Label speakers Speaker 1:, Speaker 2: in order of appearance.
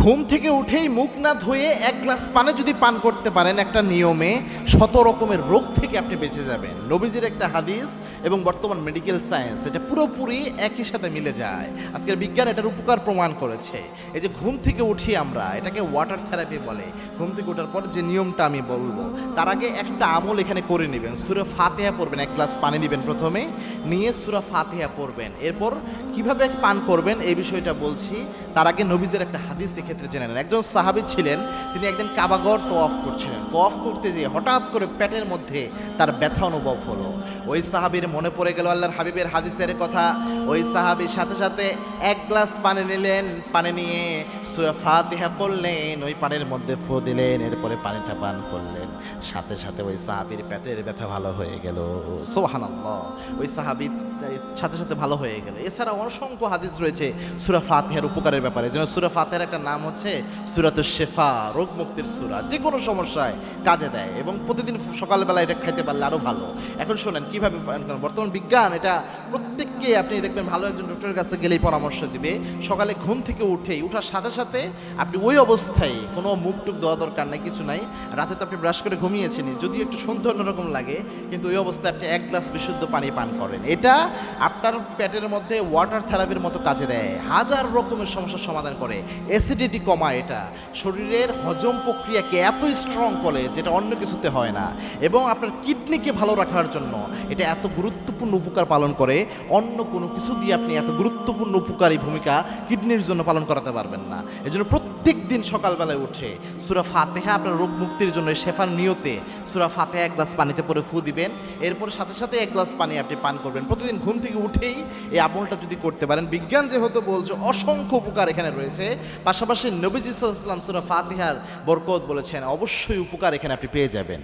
Speaker 1: ঘুম থেকে উঠেই মুখ না ধুয়ে এক গ্লাস পানি যদি পান করতে পারেন একটা নিয়মে, ১৭ রকমের রোগ থেকে আপনি বেঁচে যাবেন। নবীজির একটা হাদিস এবং বর্তমান মেডিকেল সায়েন্স এটা পুরোপুরি একই সাথে মিলে যায়। আজকের বিজ্ঞান এটার উপকার প্রমাণ করেছে। এই যে ঘুম থেকে উঠি আমরা, এটাকে ওয়াটার থেরাপি বলে। ঘুম থেকে ওঠার পর যে নিয়মটা আমি বলবো, তার আগে একটা আমল এখানে করে নেবেন। সূরা ফাতিহা পড়বেন, এক গ্লাস পানি দিবেন প্রথমে, নিয়ে সূরা ফাতিহা পড়বেন। এরপর কিভাবে পান করবেন এই বিষয়টা বলছি। তার আগে নবীজের একটা হাদিস এক্ষেত্রে জেনে নেন। একজন সাহাবী ছিলেন, তিনি একদিন কাবাঘর তওয়াফ করছিলেন। তওয়াফ করতে যেয়ে হঠাৎ করে পেটের মধ্যে তার ব্যথা অনুভব হলো। ওই সাহাবীর মনে পড়ে গেল আল্লাহর হাবিবের হাদিসের কথা। ওই সাহাবীর সাথে সাথে এক গ্লাস পানি নিলেন, পানি নিয়ে সূরা ফাতিহা পড়লেন, ওই পানির মধ্যে ফু দিলেন, এরপরে পানিটা পান করলেন। সাথে সাথে ওই সাহাবীর পেটের ব্যথা ভালো হয়ে গেল। সুবহানাল্লাহ, ওই সাহাবীর সাথে সাথে ভালো হয়ে গেল। এছাড়া অসংখ্য হাদিস রয়েছে সূরা ফাতিহার উপকারের ব্যাপারে। যেন সূরা ফাতিহার একটা নাম হচ্ছে সূরাতুশ শিফা, রোগ মুক্তির সূরা, যে কোনো সমস্যায় কাজে দেয় এবং প্রতিদিন সকালবেলা এটা খাইতে পারলে আরও ভালো। এখন শোনেন কিভাবে পান করেন। বর্তমান বিজ্ঞান এটা প্রত্যেককে, আপনি দেখবেন ভালো একজন ডক্টরের কাছে গেলেই পরামর্শ দিবে। সকালে ঘুম থেকে উঠার সাথে সাথে আপনি ওই অবস্থায় কোনো মুখ টুক দেওয়া দরকার নাই, কিছু নাই। রাতে তো আপনি ব্রাশ করে ঘুমিয়েছেন, যদিও একটু শুনতে অন্যরকম লাগে, কিন্তু ওই অবস্থায় আপনি এক গ্লাস বিশুদ্ধ পানি পান করেন। এটা আপনার পেটের মধ্যে ওয়াটার থেরাপির মতো কাজে দেয়, হাজার রকমের সমস্যার সমাধান করে। অ্যাসিডিটি কমায়, এটা শরীরের হজম প্রক্রিয়াকে এত স্ট্রং করে যেটা অন্য কিছুতে হয় না, এবং আপনার কিডনিকে ভালো রাখার জন্য এটা এত গুরুত্বপূর্ণ উপকার পালন করে। অন্য কোনো কিছু দিয়ে আপনি এত গুরুত্বপূর্ণ উপকারী ভূমিকা কিডনির জন্য পালন করাতে পারবেন না। এজন্য প্রত্যেক দিন সকালবেলায় উঠে সূরা ফাতিহা আপনার রোগ মুক্তির জন্য শেফার নিয়তে সূরা ফাতিহা এক গ্লাস পানিতে পরে ফু দিবেন। এরপরে সাথে সাথে এক গ্লাস পানি আপনি পান করবেন। প্রতিদিন ঘুম থেকে উঠেই এই আমলটা যদি করতে পারেন, বিজ্ঞান যেহেতু বলছে অসংখ্য উপকার এখানে রয়েছে, পাশাপাশি নবীজি সাল্লাল্লাহু আলাইহি ওয়াসাল্লাম সূরা ফাতিহার বরকত বলেছেন, অবশ্যই উপকার এখানে আপনি পেয়ে যাবেন।